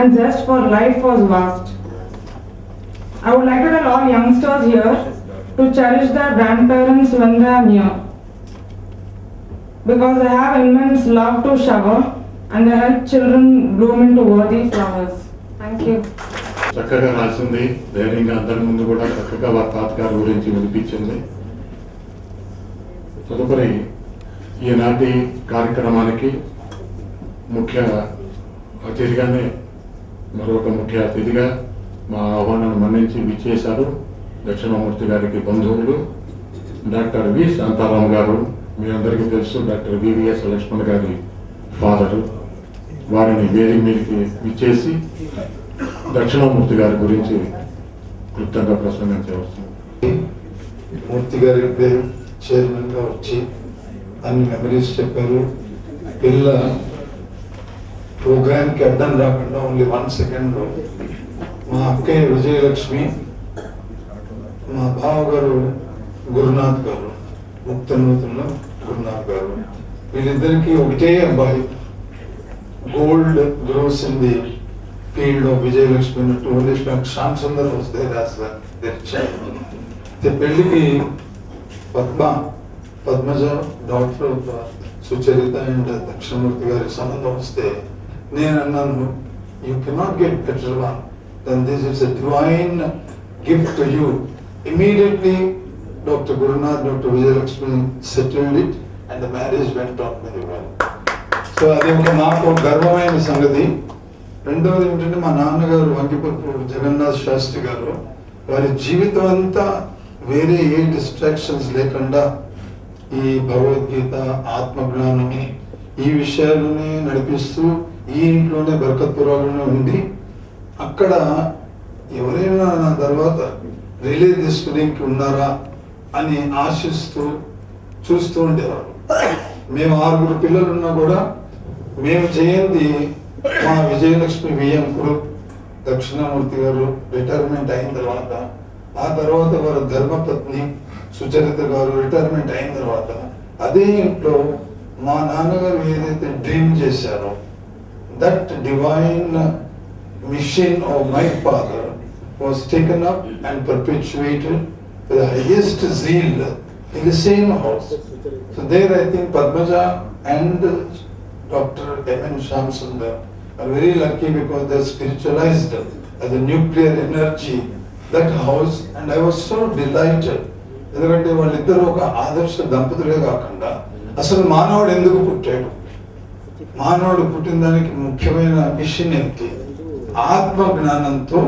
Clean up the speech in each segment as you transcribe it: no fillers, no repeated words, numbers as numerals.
and zest for life was vast. I would like to tell all youngsters here to cherish their grandparents when they are near, because they have immense love to shower and they help children bloom into worthy flowers. Thank you. చక్కగా రాసింది, ధైర్యంగా అందరి ముందు కూడా చక్కగా వారి తాతగారి గురించి వినిపించింది. తదుపరి ఈనాటి కార్యక్రమానికి ముఖ్య అతిథిగానే మరొక ముఖ్య అతిథిగా మా ఆహ్వానాన్ని మన్నించి విచ్చేశారు దక్షిణామూర్తి గారికి బంధువులు డాక్టర్ వి శాంతారాం గారు. మీ అందరికీ తెలుసు, డాక్టర్ వివిఎస్ లక్ష్మణ్ గారి ఫాదరు. వారిని వేదిక మీదకి విచ్చేసి దక్షిణామూర్తి గారి గురించి క్లుప్తంగా ప్రసంగం చేయవస్తుంది. మూర్తి గారి చైర్మన్ గా వచ్చి అన్ని మెమరీస్ చెప్పారు. పిల్ల ప్రోగ్రామ్ కి అడ్డం రాకుండా ఓన్లీ 1 సెకండ్ లో మా అక్కయ్య విజయలక్ష్మి, మా బావగారు గురునాథ్ గారు, ముక్తనూతుల్లో గురునాథ్ గారు, వీళ్ళిద్దరికి ఒకటే అబ్బాయి. Gold gross in the field of Vijayalakshmi to only Shyam Sundar was there as their child. పెళ్లికి పద్మజ డాక్టర్ సుచరిత అండ్ దక్షిణమూర్తి గారి సంబంధం వస్తే నేను అన్నాను, you cannot get better one then this. It's a divine gift to you. Immediately doctor Gurunath, doctor Vijayalakshmi settled it and the marriage went on very well. So అది ఒక నాకు గర్వమైన సంగతి. రెండవది ఏంటంటే మా నాన్నగారు వంగిపర్పు జగన్నాథ్ శాస్త్రి గారు, వారి జీవితం అంతా వేరే ఏ డిస్ట్రాక్షన్స్ లేకుండా ఈ భగవద్గీత, ఆత్మజ్ఞానం, ఈ విషయాలని నడిపిస్తూ ఈ ఇంట్లోనే బరకత్పురాలోనే ఉండి అక్కడ ఎవరైనా నా తర్వాత రిలే తీసుకునేకి ఉన్నారా అని ఆశిస్తూ చూస్తూ ఉండేవారు. మేము 6 పిల్లలు ఉన్నా కూడా మేము చేయండి మా విజయలక్ష్మి విఎం గ్రూప్ దక్షిణామూర్తి గారు రిటైర్మెంట్ అయిన తర్వాత, ఆ తర్వాత వారి ధర్మపత్ని సుచరిత గారు రిటైర్మెంట్ అయిన తర్వాత అదే ఇంట్లో మా నాన్నగారు ఏదైతే డ్రీమ్ చేశారో that divine mission of my father was taken up and perpetuated with the highest zeal in the same house. So there I think Padmaja and Dr. M.N. Shyam Sundar are very lucky because they spiritualized as a nuclear energy that house, and I was so delighted. ఎందుకంటే వాళ్ళిద్దరూ ఒక ఆదర్శ దంపతులే కాకుండా అసలు మానవుడు ఎందుకు పుట్టాడు, మానవుడు పుట్టిన దానికి ముఖ్యమైన మిషన్ ఏంటి, ఆత్మ జ్ఞానంతో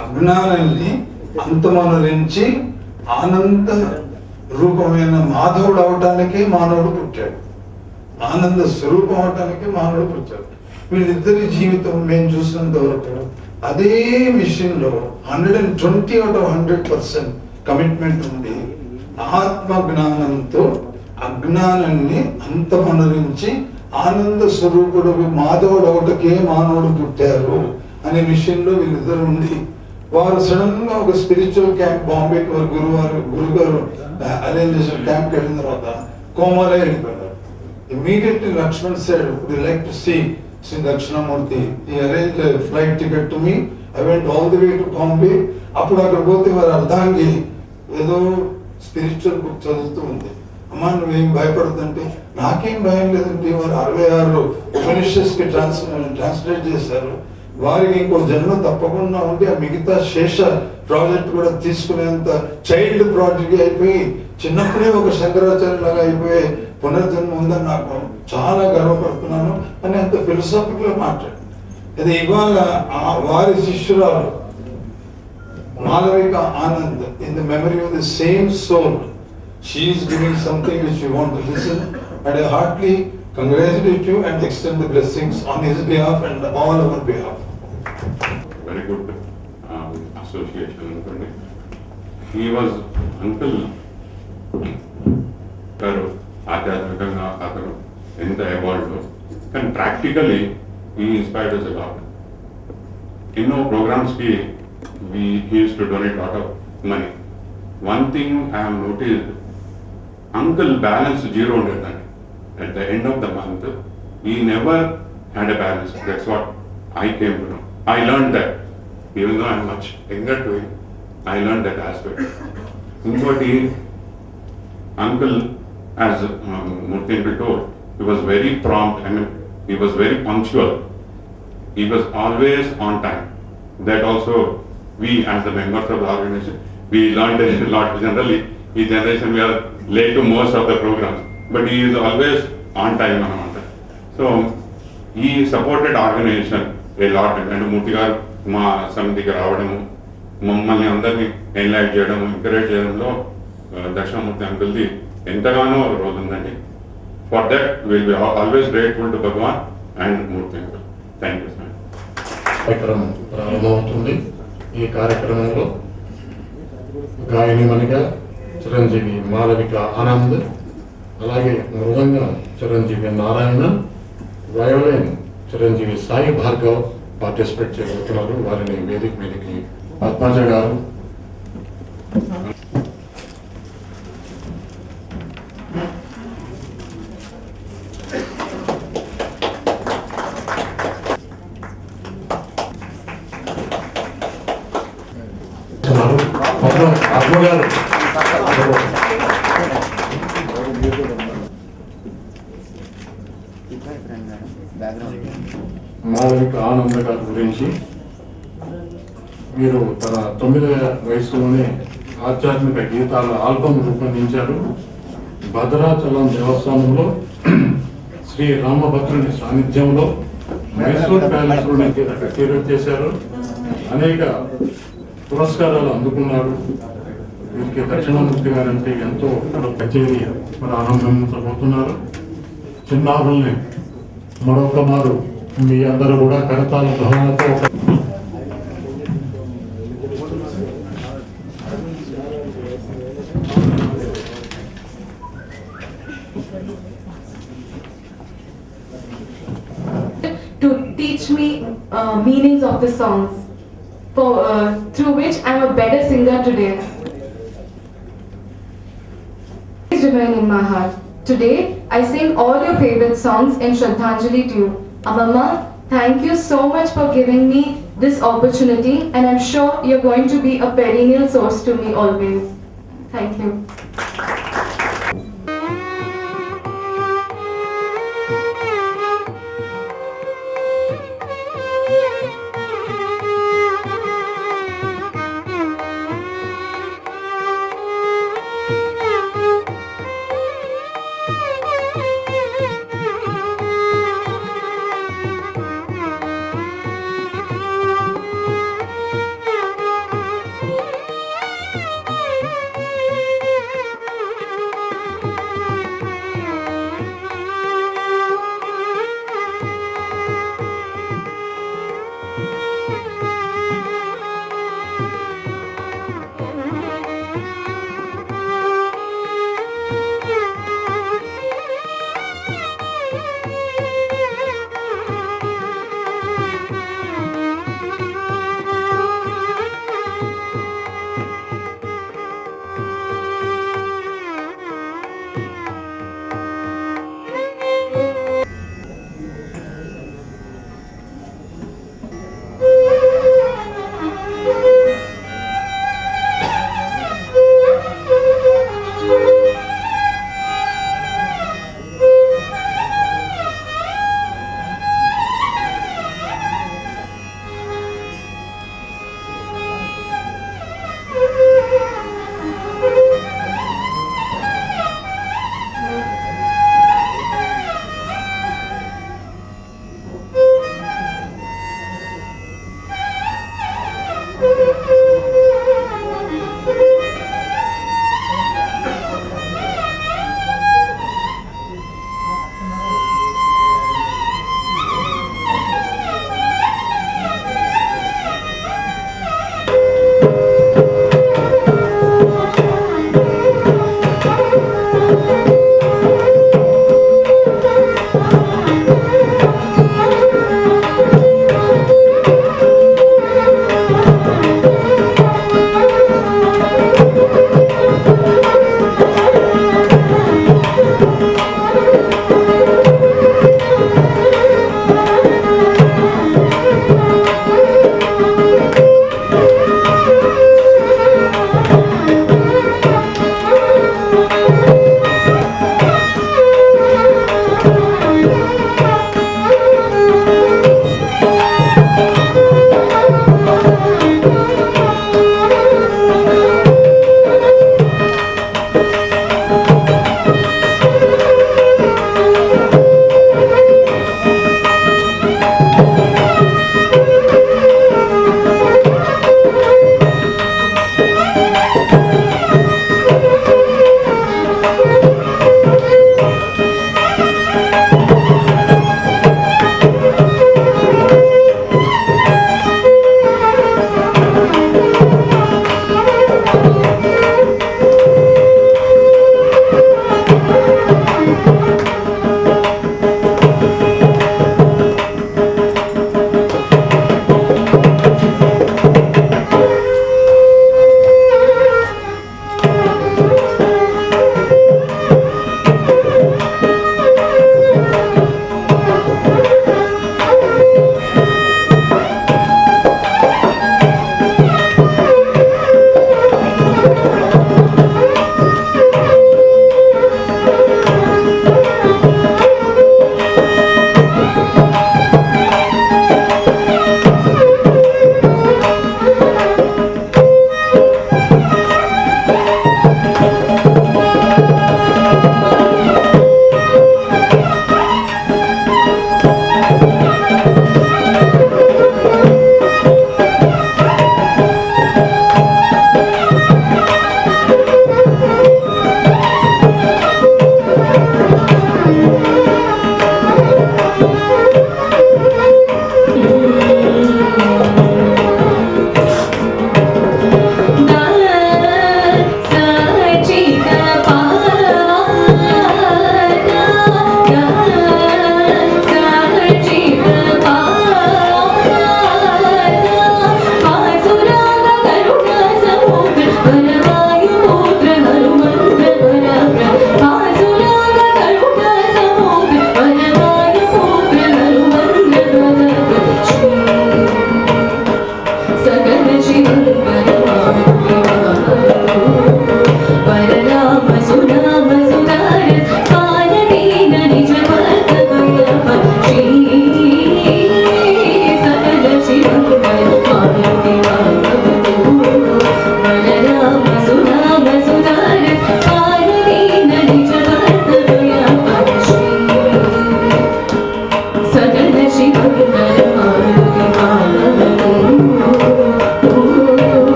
అజ్ఞానాన్ని అంతమొనరించి ఆనంద రూపమైన మాధవుడు అవటానికి మానవుడు పుట్టాడు, ఆనంద స్వరూపం అవటానికి మానవుడు పుట్టాడు. వీళ్ళిద్దరి జీవితం మేము చూసినంత వరకు అదే మిషన్ లో 120 out of 100% కమిట్మెంట్ ఉంది. ఆత్మ జ్ఞానంతో అజ్ఞానాన్ని అంతమొనరించి ఆనంద స్వరూపుడు మాధవుడు ఒకటికే మానవుడు పుట్టారు అనే మిషన్ లో వీళ్ళిద్దరు ఉంది. వారు సడన్ గా ఒక స్పిరిచువల్ క్యాంప్ బాంబేకి వారు గురుగారు అరేంజ్ చేసిన క్యాంప్కి వెళ్ళిన తర్వాత కోమాలో వెళ్ళిపోయారు. Immediately Lakshman said, would you like to see Dakshinamurti? He arranged a flight ticket to me. I went all the way to Bombay. అప్పుడు అక్కడ పోతే వారు అర్ధాంగి ఏదో స్పిరిచువల్ బుక్ చదువుతూ ఉంది. అమ్మా నువ్వేం భయపడుతుంటే నాకేం భయం లేదంటే వారు 66 ఉపనిషత్స్ కి ట్రాన్స్లేట్ చేశారు. వారికి ఇంకో జన్మ తప్పకుండా ఉండి ఆ మిగతా శేష ప్రాజెక్ట్ కూడా తీసుకునేంత చైల్డ్ ప్రాజెక్ట్ అయిపోయి చిన్నప్పుడే ఒక శంకరాచార్య లాగా అయిపోయే పునర్జన్మ ఉందని నాకు చాలా గర్వపడుతున్నాను అని అంత ఫిలసాఫికల్ మాట్లాడు. అది ఇవాళ వారి శిష్యురాలు Malavika Anand in the memory of the same soul, she is giving something which you want to listen and I heartily congratulate you and extend the blessings on his behalf and all our behalf. Very good association. He was uncle garu ఆధ్యాత్మికంగా అతను ఎంత evolve, కానీ practically he inspired us a lot. ఎన్నో ప్రోగ్రామ్స్కి he used to donate lot of money. One thing I have noticed, uncle balance zero ఉండేదండి. At the end of the month, he never had a balance. That's what I came to know. I learned that. Even though I'm much younger to him, I learned that aspect. Incoటి, uncle, as Murthy uncle told, he was very prompt, he was very punctual. He was always on time. That also, we as the members of the organization, we learned a lot. Generally, in generation we are late to most of the programs, but he is always on time. So, he supported organization a lot. And Murthy garu మా సమితికి రావడము, మమ్మల్ని అందరినీ ఎన్లైట్ చేయడము, encourage చేయడంలో దక్షిణామూర్తి అంకుల్ది ఎంతగానో role ఉందండి. For that will be always grateful to Bhagwan and Murthy uncle. Thank you sir. కార్యక్రమం ప్రారంభమవుతుంది. ఈ కార్యక్రమంలో గాయనిమణిగా చిరంజీవి మాలవిక ఆనంద్, అలాగే మృదంగం చిరంజీవి నారాయణ, వయోలిన్ చిరంజీవి సాయి భార్గవ్ పార్టిసిపేట్ చేయబోతున్నారు. వారిని వేదిక మీదకి పద్మజ గారు, అర్మ గారు, మాలవిక ఆనంద్ గారి గురించి, వీరు తన 9వ వయసులోనే ఆధ్యాత్మిక గీతాల ఆల్బమ్ రూపొందించారు. భద్రాచలం దేవస్థానంలో శ్రీ రామభద్రుని సాన్నిధ్యంలో మైసూర్ ప్యాలెస్ లోనే తీరు చేశారు. అనేక పురస్కారాలు అందుకున్నారు. వీరికి దక్షిణామూర్తి గారంటే ఎంతో కచేరీ ప్రారంభించబోతున్నారు. చిన్నారుల్ని మరొక మారు మీ అందరూ కూడా కరతాల ధ్వనులతో to teach me meanings of the songs, through which I am a better singer today. Please remain in my heart. Today, I sing all your favorite songs in Shraddhanjali to you. Amama, thank you so much for giving me this opportunity, and I'm sure you're going to be a perennial source to me always. Thank you.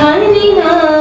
Harina